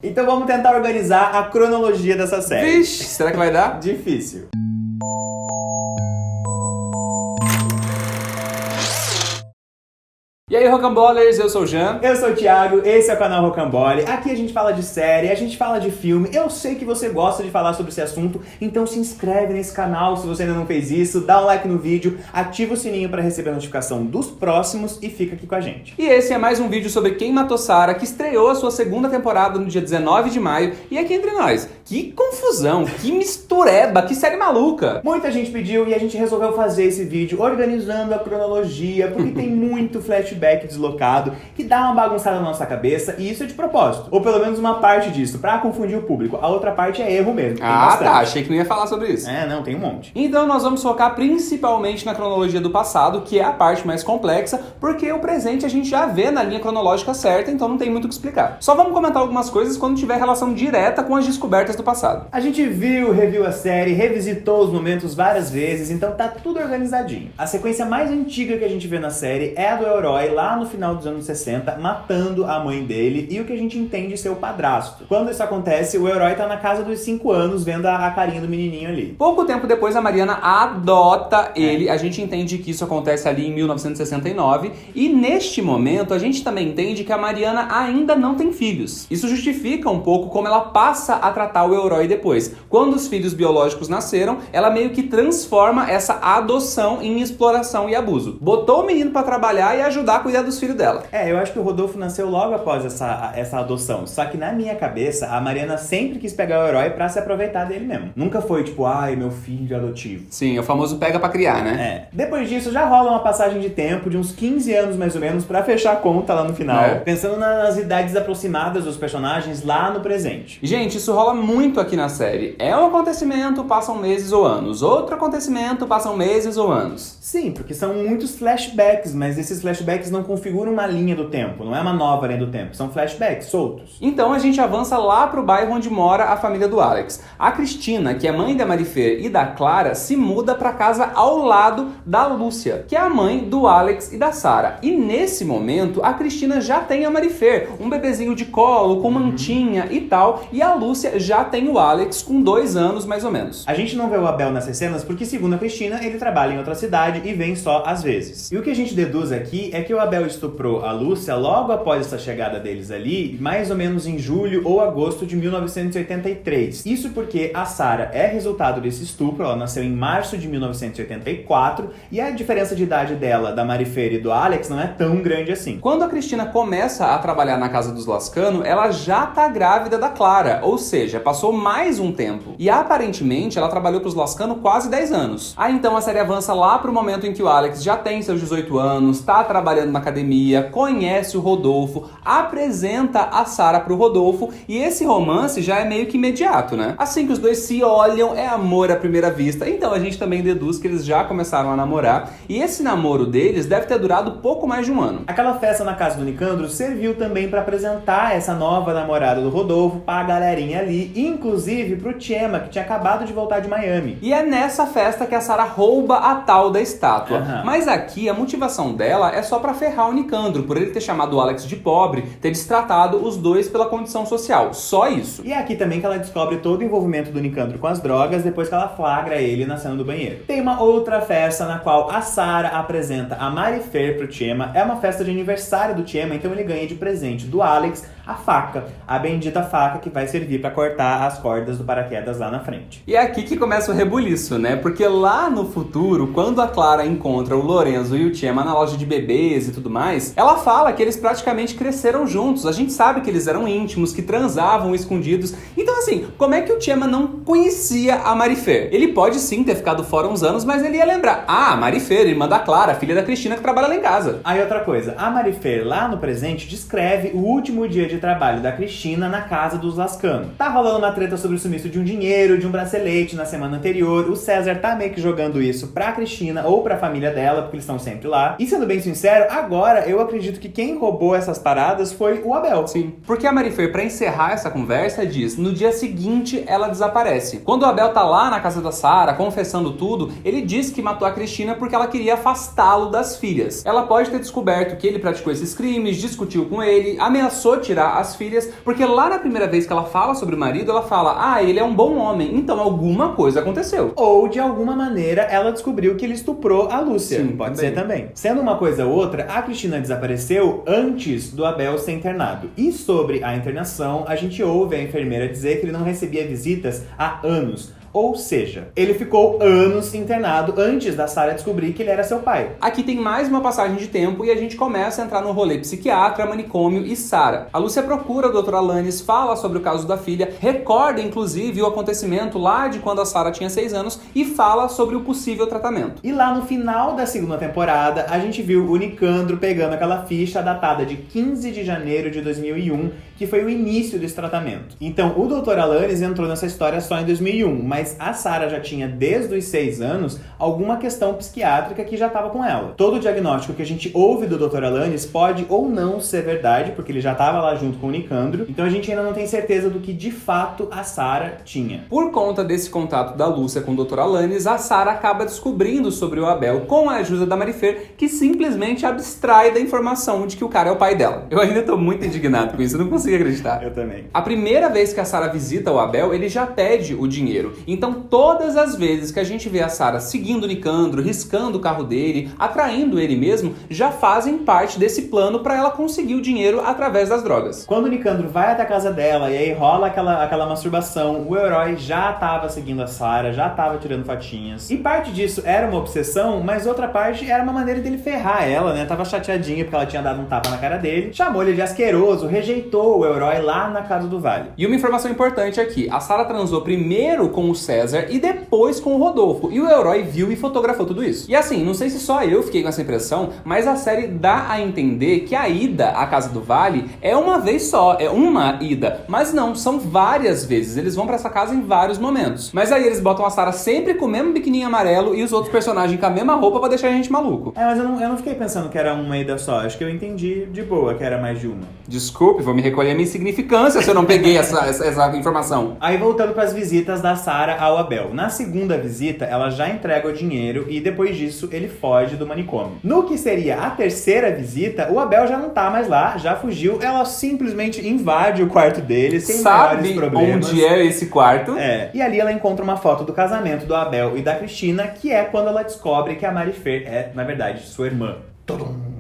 Então vamos tentar organizar a cronologia dessa série. Vixe, será que vai dar? Difícil. E aí, Rocambólers, eu sou o Jean. Eu sou o Thiago, esse é o canal Rocambole. Aqui a gente fala de série, a gente fala de filme. Eu sei que você gosta de falar sobre esse assunto, então se inscreve nesse canal se você ainda não fez isso, dá um like no vídeo, ativa o sininho para receber a notificação dos próximos e fica aqui com a gente. E esse é mais um vídeo sobre Quem Matou Sarah, que estreou a sua segunda temporada no dia 19 de maio. E aqui entre nós, que confusão, que mistureba, que série maluca. Muita gente pediu e a gente resolveu fazer esse vídeo organizando a cronologia, porque tem muito flashback deslocado que dá uma bagunçada na nossa cabeça, e isso é de propósito. Ou pelo menos uma parte disso, pra confundir o público. A outra parte é erro mesmo. Tá, achei que não ia falar sobre isso. Não, tem um monte. Então nós vamos focar principalmente na cronologia do passado, que é a parte mais complexa, porque o presente a gente já vê na linha cronológica certa, então não tem muito o que explicar. Só vamos comentar algumas coisas quando tiver relação direta com as descobertas do passado. A gente reviu a série, revisitou os momentos várias vezes, então tá tudo organizadinho. A sequência mais antiga que a gente vê na série é a do herói lá no final dos anos 60, matando a mãe dele e o que a gente entende ser o padrasto. Quando isso acontece, o herói tá na casa dos 5 anos, vendo a carinha do menininho ali. Pouco tempo depois, a Mariana adota ele. A gente entende que isso acontece ali em 1969. E neste momento, a gente também entende que a Mariana ainda não tem filhos. Isso justifica um pouco como ela passa a tratar o herói depois. Quando os filhos biológicos nasceram, ela meio que transforma essa adoção em exploração e abuso. Botou o menino pra trabalhar e ajudar a cuidar dos filhos dela. Eu acho que o Rodolfo nasceu logo após essa adoção. Só que na minha cabeça, a Mariana sempre quis pegar o herói pra se aproveitar dele mesmo. Nunca foi tipo, ai, meu filho adotivo. Sim, é o famoso pega pra criar, né? Depois disso, já rola uma passagem de tempo de uns 15 anos mais ou menos pra fechar a conta lá no final. Pensando nas idades aproximadas dos personagens lá no presente. Gente, isso rola muito aqui na série. É um acontecimento, passam meses ou anos. Outro acontecimento, passam meses ou anos. Sim, porque são muitos flashbacks, mas esses flashbacks não configuram uma linha do tempo, não é uma nova linha do tempo, são flashbacks soltos. Então a gente avança lá pro bairro onde mora a família do Alex. A Cristina, que é mãe da Marifer e da Clara, se muda pra casa ao lado da Lúcia, que é a mãe do Alex e da Sarah. E nesse momento, a Cristina já tem a Marifer, um bebezinho de colo, com mantinha e tal, e a Lúcia já tem o Alex com 2 anos mais ou menos. A gente não vê o Abel nessas cenas porque, segundo a Cristina, ele trabalha em outra cidade e vem só às vezes. E o que a gente deduz aqui é que o Abel estuprou a Lúcia logo após essa chegada deles ali, mais ou menos em julho ou agosto de 1983. Isso porque a Sarah é resultado desse estupro, ela nasceu em março de 1984 e a diferença de idade dela, da Marifer e do Alex, não é tão grande assim. Quando a Cristina começa a trabalhar na casa dos Lascano, ela já tá grávida da Clara, ou seja, passou mais um tempo. E aparentemente ela trabalhou pros Lascano quase 10 anos. Aí então a série avança lá pro momento em que o Alex já tem seus 18 anos, tá trabalhando na academia, conhece o Rodolfo, apresenta a Sarah pro Rodolfo e esse romance já é meio que imediato, né? Assim que os dois se olham, é amor à primeira vista. Então a gente também deduz que eles já começaram a namorar e esse namoro deles deve ter durado pouco mais de um ano. Aquela festa na casa do Nicandro serviu também pra apresentar essa nova namorada do Rodolfo pra galerinha ali, inclusive pro Chema, que tinha acabado de voltar de Miami. E é nessa festa que a Sarah rouba a tal da estátua. Mas aqui a motivação dela é só pra ferrar o Nicandro, por ele ter chamado o Alex de pobre, ter destratado os dois pela condição social. Só isso. E é aqui também que ela descobre todo o envolvimento do Nicandro com as drogas depois que ela flagra ele na cena do banheiro. Tem uma outra festa na qual a Sarah apresenta a Marifer pro Chema. É uma festa de aniversário do Chema, então ele ganha de presente do Alex a faca, a bendita faca que vai servir pra cortar as cordas do paraquedas lá na frente. E é aqui que começa o rebuliço, né? Porque lá no futuro, quando a Clara encontra o Lorenzo e o Chema na loja de bebês e tudo mais, ela fala que eles praticamente cresceram juntos. A gente sabe que eles eram íntimos, que transavam escondidos. Então assim, como é que o Chema não conhecia a Marifer? Ele pode sim ter ficado fora uns anos, mas ele ia lembrar. Ah, a Marifer, irmã da Clara, filha da Cristina que trabalha lá em casa. Aí outra coisa, a Marifer lá no presente descreve o último dia de trabalho da Cristina na casa dos Lascano. Tá rolando uma treta sobre o sumiço de um dinheiro, de um bracelete na semana anterior. O César tá meio que jogando isso pra Cristina ou pra família dela, porque eles estão sempre lá. E sendo bem sincero, agora eu acredito que quem roubou essas paradas foi o Abel. Sim. Porque a Marifer, pra encerrar essa conversa, diz: no dia seguinte ela desaparece. Quando o Abel tá lá na casa da Sarah, confessando tudo, ele diz que matou a Cristina porque ela queria afastá-lo das filhas. Ela pode ter descoberto que ele praticou esses crimes, discutiu com ele, ameaçou tirar elogiar as filhas, porque lá na primeira vez que ela fala sobre o marido, ela fala, ah, ele é um bom homem, então alguma coisa aconteceu. Ou, de alguma maneira, ela descobriu que ele estuprou a Lúcia. Sim, pode também. ser também. Sendo uma coisa ou outra, a Cristina desapareceu antes do Abel ser internado. E sobre a internação, a gente ouve a enfermeira dizer que ele não recebia visitas há anos. Ou seja, ele ficou anos internado antes da Sarah descobrir que ele era seu pai. Aqui tem mais uma passagem de tempo e a gente começa a entrar no rolê psiquiatra, manicômio e Sarah. A Lúcia procura o Dr. Alanis, fala sobre o caso da filha, recorda inclusive o acontecimento lá de quando a Sarah tinha 6 anos e fala sobre o possível tratamento. E lá no final da segunda temporada, a gente viu o Nicandro pegando aquela ficha datada de 15 de janeiro de 2001, que foi o início desse tratamento. Então, o Dr. Alanis entrou nessa história só em 2001, mas a Sarah já tinha, desde os 6 anos, alguma questão psiquiátrica que já estava com ela. Todo o diagnóstico que a gente ouve do Dr. Alanis pode ou não ser verdade, porque ele já estava lá junto com o Nicandro, então a gente ainda não tem certeza do que de fato a Sarah tinha. Por conta desse contato da Lúcia com o Dr. Alanis, a Sarah acaba descobrindo sobre o Abel com a ajuda da Marifer, que simplesmente abstrai da informação de que o cara é o pai dela. Eu ainda tô muito indignado com isso, eu não consigo acreditar. Eu também. A primeira vez que a Sarah visita o Abel, ele já pede o dinheiro. Então, todas as vezes que a gente vê a Sarah seguindo o Nicandro, riscando o carro dele, atraindo ele mesmo, já fazem parte desse plano para ela conseguir o dinheiro através das drogas. Quando o Nicandro vai até a casa dela e aí rola aquela masturbação, o herói já tava seguindo a Sarah, já tava tirando fotinhas. E parte disso era uma obsessão, mas outra parte era uma maneira dele ferrar ela, né? Tava chateadinha porque ela tinha dado um tapa na cara dele, chamou ele de asqueroso, rejeitou o herói lá na casa do Vale. E uma informação importante aqui, a Sarah transou primeiro com o César e depois com o Rodolfo, e o herói viu e fotografou tudo isso. E assim, não sei se só eu fiquei com essa impressão, mas a série dá a entender que a ida à casa do Vale é uma vez só, é uma ida, mas não, são várias vezes, eles vão pra essa casa em vários momentos. Mas aí eles botam a Sarah sempre com o mesmo biquininho amarelo e os outros personagens com a mesma roupa pra deixar a gente maluco. É, mas eu não fiquei pensando que era uma ida só, acho que eu entendi de boa que era mais de uma. Desculpe, vou me recolher a minha insignificância se eu não peguei essa informação. Aí voltando pras visitas da Sarah ao Abel. Na segunda visita, ela já entrega o dinheiro e depois disso ele foge do manicômio. No que seria a terceira visita, o Abel já não tá mais lá, já fugiu, ela simplesmente invade o quarto dele sem maiores problemas. Sabe onde é esse quarto? É. E ali ela encontra uma foto do casamento do Abel e da Cristina, que é quando ela descobre que a Marifer é, na verdade, sua irmã. Tudum.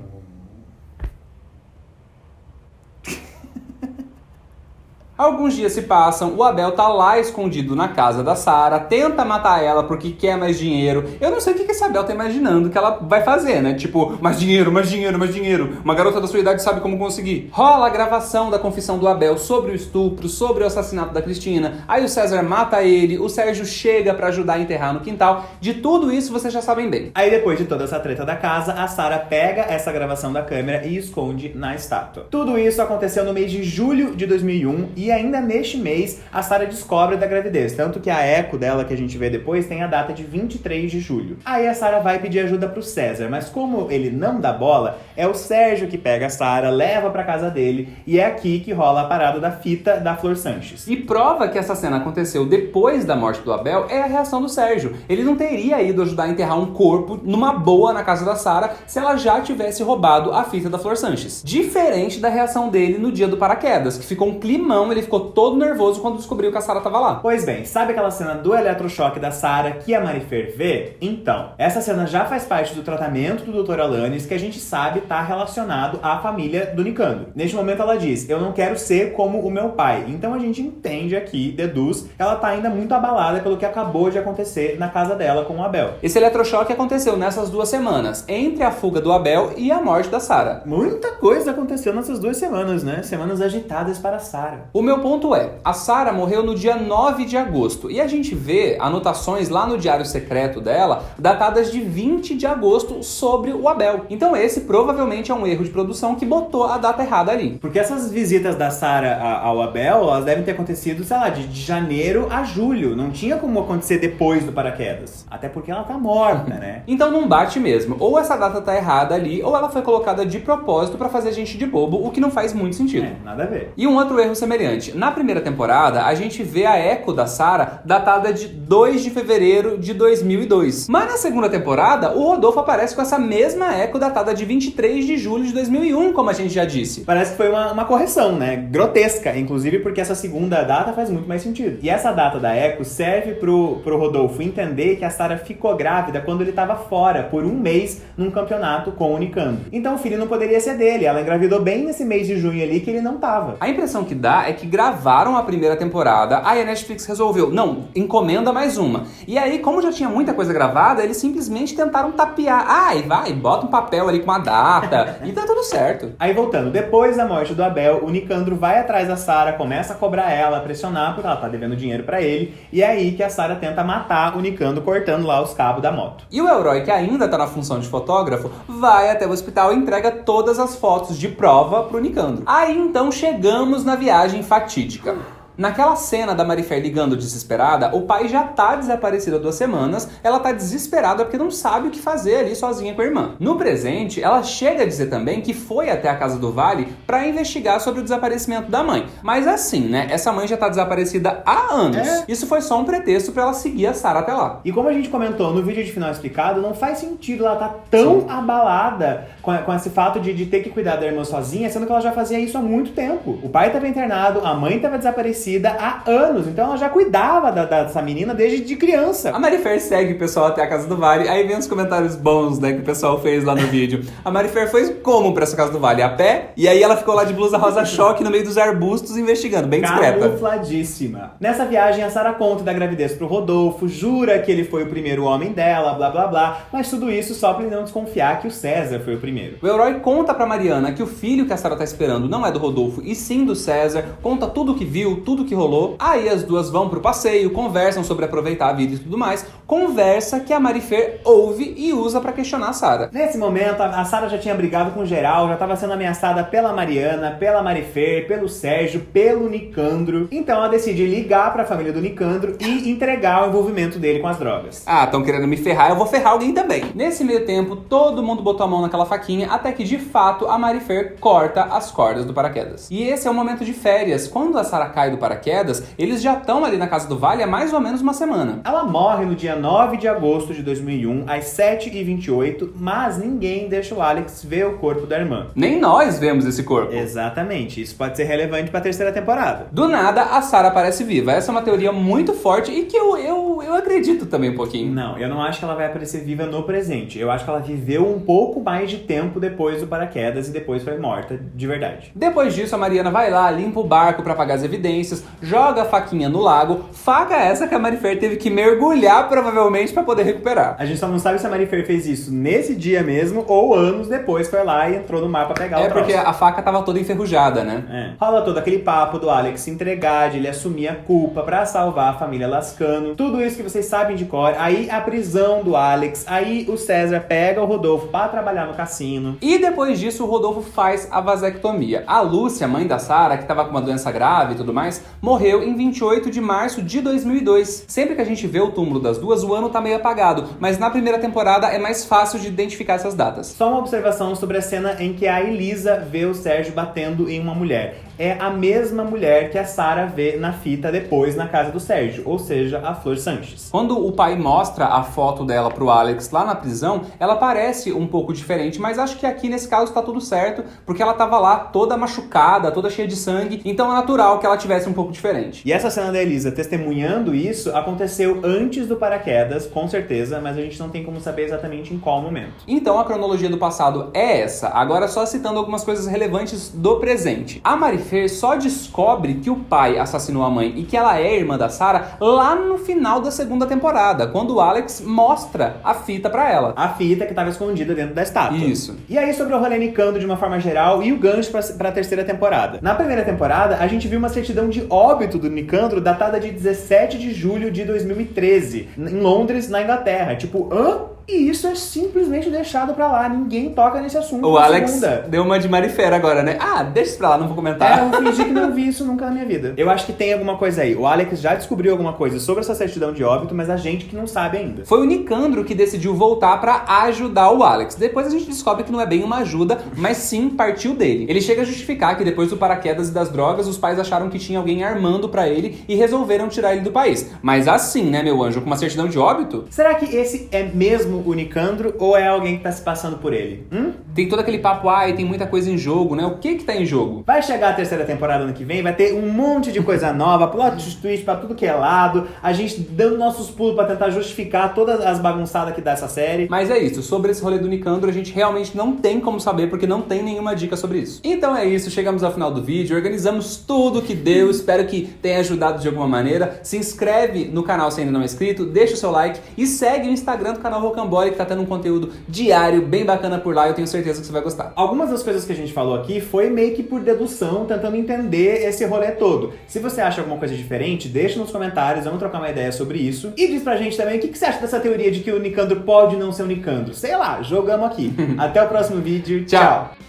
Alguns dias se passam, o Abel tá lá escondido na casa da Sarah, tenta matar ela porque quer mais dinheiro. Eu não sei o que esse Abel tá imaginando que ela vai fazer, né? Tipo, mais dinheiro, mais dinheiro, mais dinheiro. Uma garota da sua idade sabe como conseguir. Rola a gravação da confissão do Abel sobre o estupro, sobre o assassinato da Cristina. Aí o César mata ele, o Sérgio chega pra ajudar a enterrar no quintal. De tudo isso vocês já sabem bem. Aí depois de toda essa treta da casa, a Sarah pega essa gravação da câmera e esconde na estátua. Tudo isso aconteceu no mês de julho de 2001 e ainda neste mês a Sarah descobre da gravidez, tanto que a eco dela que a gente vê depois tem a data de 23 de julho. Aí a Sarah vai pedir ajuda pro César, mas como ele não dá bola, é o Sérgio que pega a Sarah, leva pra casa dele e é aqui que rola a parada da fita da Flor Sanches. E prova que essa cena aconteceu depois da morte do Abel é a reação do Sérgio. Ele não teria ido ajudar a enterrar um corpo numa boa na casa da Sarah se ela já tivesse roubado a fita da Flor Sanches. Diferente da reação dele no dia do paraquedas, que ficou um climão, ele ficou todo nervoso quando descobriu que a Sarah tava lá. Pois bem, sabe aquela cena do eletrochoque da Sarah que a Marifer vê? Então, essa cena já faz parte do tratamento do Dr. Alanis, que a gente sabe tá relacionado à família do Nicandro. Neste momento ela diz, eu não quero ser como o meu pai. Então a gente entende aqui, deduz, que ela tá ainda muito abalada pelo que acabou de acontecer na casa dela com o Abel. Esse eletrochoque aconteceu nessas 2 semanas, entre a fuga do Abel e a morte da Sarah. Muita coisa aconteceu nessas 2 semanas, né? Semanas agitadas para a Sarah. O meu ponto é, a Sarah morreu no dia 9 de agosto e a gente vê anotações lá no diário secreto dela, datadas de 20 de agosto sobre o Abel. Então esse provavelmente é um erro de produção que botou a data errada ali. Porque essas visitas da Sarah ao Abel, elas devem ter acontecido, sei lá, de janeiro a julho. Não tinha como acontecer depois do paraquedas. Até porque ela tá morta, né? Então não bate mesmo. Ou essa data tá errada ali, ou ela foi colocada de propósito pra fazer gente de bobo, o que não faz muito sentido. É, nada a ver. E um outro erro semelhante. interessante. Na primeira temporada, a gente vê a Echo da Sarah datada de 2 de fevereiro de 2002. Mas na segunda temporada, o Rodolfo aparece com essa mesma Echo datada de 23 de julho de 2001, como a gente já disse. Parece que foi uma correção, né? Grotesca, inclusive porque essa segunda data faz muito mais sentido. E essa data da Echo serve pro Rodolfo entender que a Sarah ficou grávida quando ele estava fora, por um mês, num campeonato com o Nicandro. Então o filho não poderia ser dele, ela engravidou bem nesse mês de junho ali que ele não tava. A impressão que dá é que gravaram a primeira temporada, aí a Netflix resolveu, não, encomenda mais uma. E aí, como já tinha muita coisa gravada, eles simplesmente tentaram tapear. Vai, bota um papel ali com uma data e tá tudo certo. Aí voltando, depois da morte do Abel, o Nicandro vai atrás da Sarah, começa a cobrar ela, a pressionar, porque ela tá devendo dinheiro pra ele, e é aí que a Sarah tenta matar o Nicandro cortando lá os cabos da moto. E o Elroy, que ainda tá na função de fotógrafo, vai até o hospital e entrega todas as fotos de prova pro Nicandro. Aí então chegamos na viagem fatídica. Naquela cena da Marifer ligando desesperada, o pai já tá desaparecido há 2 semanas, ela tá desesperada porque não sabe o que fazer ali sozinha com a irmã. No presente, ela chega a dizer também que foi até a casa do Vale pra investigar sobre o desaparecimento da mãe. Mas assim, né, essa mãe já tá desaparecida há anos. Isso foi só um pretexto pra ela seguir a Sarah até lá. E como a gente comentou no vídeo de final explicado, não faz sentido ela tá tão abalada com esse fato de ter que cuidar da irmã sozinha, sendo que ela já fazia isso há muito tempo. O pai tava internado, a mãe tava desaparecida há anos, então ela já cuidava dessa menina desde de criança. A Marifer segue o pessoal até a casa do Vale, aí vem os comentários bons, né, que o pessoal fez lá no vídeo. A Marifer foi como pra essa casa do Vale? A pé? E aí ela ficou lá de blusa rosa choque no meio dos arbustos investigando, bem discreta. Camufladíssima. Nessa viagem, a Sarah conta da gravidez pro Rodolfo, jura que ele foi o primeiro homem dela, blá blá blá, mas tudo isso só pra ele não desconfiar que o César foi o primeiro. O Elroy conta pra Mariana que o filho que a Sarah tá esperando não é do Rodolfo e sim do César, conta tudo o que viu, tudo que rolou. Aí as duas vão pro passeio, conversam sobre aproveitar a vida e tudo mais. Conversa que a Marifer ouve e usa pra questionar a Sarah. Nesse momento, a Sarah já tinha brigado com geral, já tava sendo ameaçada pela Mariana, pela Marifer, pelo Sérgio, pelo Nicandro. Então ela decide ligar pra família do Nicandro e entregar o envolvimento dele com as drogas. Estão querendo me ferrar, eu vou ferrar alguém também. Nesse meio tempo, todo mundo botou a mão naquela faquinha, até que de fato a Marifer corta as cordas do paraquedas. E esse é o momento de férias. Quando a Sarah cai do paraquedas, eles já estão ali na casa do Vale há mais ou menos uma semana. Ela morre no dia 9 de agosto de 2001, às 7h28, mas ninguém deixa o Alex ver o corpo da irmã. Nem nós vemos esse corpo. Exatamente, isso pode ser relevante pra 3ª temporada. Do nada, a Sarah aparece viva. Essa é uma teoria muito forte e que eu acredito também um pouquinho. Não, eu não acho que ela vai aparecer viva no presente. Eu acho que ela viveu um pouco mais de tempo depois do paraquedas e depois foi morta de verdade. Depois disso, a Mariana vai lá, limpa o barco pra apagar as evidências, joga a faquinha no lago, faca essa que a Marifer teve que mergulhar provavelmente pra poder recuperar. A gente só não sabe se a Marifer fez isso nesse dia mesmo ou anos depois foi lá e entrou no mar pra pegar o troço. Porque a faca tava toda enferrujada, né? Rola todo aquele papo do Alex se entregar, de ele assumir a culpa pra salvar a família Lascano. Tudo isso que vocês sabem de cor. Aí a prisão do Alex, aí o César pega o Rodolfo pra trabalhar no cassino. E depois disso o Rodolfo faz a vasectomia. A Lúcia, mãe da Sarah, que tava com uma doença grave e tudo mais, morreu em 28 de março de 2002. Sempre que a gente vê o túmulo das duas, o ano tá meio apagado, mas na primeira temporada é mais fácil de identificar essas datas. Só uma observação sobre a cena em que a Elisa vê o Sérgio batendo em uma mulher. É a mesma mulher que a Sarah vê na fita depois na casa do Sérgio, ou seja, a Flor Sanches. Quando o pai mostra a foto dela pro Alex lá na prisão, ela parece um pouco diferente, mas acho que aqui nesse caso tá tudo certo, porque ela tava lá toda machucada, toda cheia de sangue, então é natural que ela tivesse um pouco diferente. E essa cena da Elisa testemunhando isso aconteceu antes do paraquedas, com certeza, mas a gente não tem como saber exatamente em qual momento. Então a cronologia do passado é essa, agora só citando algumas coisas relevantes do presente. A Marifer só descobre que o pai assassinou a mãe e que ela é irmã da Sarah lá no final da 2ª temporada, quando o Alex mostra a fita pra ela. A fita que estava escondida dentro da estátua. Isso. E aí sobre o rolê Nicandro de uma forma geral e o gancho pra 3ª temporada. Na primeira temporada, a gente viu uma certidão de óbito do Nicandro datada de 17 de julho de 2013, em Londres, na Inglaterra. Tipo, hã? E isso é simplesmente deixado pra lá, ninguém toca nesse assunto. O Alex deu uma de Marifera agora, né? Ah, deixa isso pra lá, não vou comentar. Eu fingi que não vi isso nunca na minha vida. Eu acho que tem alguma coisa aí. O Alex já descobriu alguma coisa sobre essa certidão de óbito, mas a gente que não sabe ainda. Foi o Nicandro que decidiu voltar pra ajudar o Alex. Depois a gente descobre que não é bem uma ajuda, mas sim partiu dele. Ele chega a justificar que depois do paraquedas e das drogas, os pais acharam que tinha alguém armando pra ele e resolveram tirar ele do país. Mas assim, né, meu anjo, com uma certidão de óbito? Será que esse é mesmo o Nicandro ou é alguém que tá se passando por ele? Tem todo aquele papo, e tem muita coisa em jogo, né? O que tá em jogo? Vai chegar a terceira temporada ano que vem, vai ter um monte de coisa nova, plot twist pra tudo que é lado, a gente dando nossos pulos pra tentar justificar todas as bagunçadas que dá essa série. Mas é isso, sobre esse rolê do Nicandro a gente realmente não tem como saber porque não tem nenhuma dica sobre isso. Então é isso, chegamos ao final do vídeo, organizamos tudo que deu, espero que tenha ajudado de alguma maneira. Se inscreve no canal se ainda não é inscrito, deixa o seu like e segue o Instagram do canal Rocambole que tá tendo um conteúdo diário bem bacana por lá, eu tenho certeza que você vai gostar. Algumas das coisas que a gente falou aqui foi meio que por dedução, tentando entender esse rolê todo. Se você acha alguma coisa diferente, deixa nos comentários, vamos trocar uma ideia sobre isso. E diz pra gente também o que você acha dessa teoria de que o Nicandro pode não ser o Nicandro. Sei lá, jogamos aqui. Até o próximo vídeo. Tchau!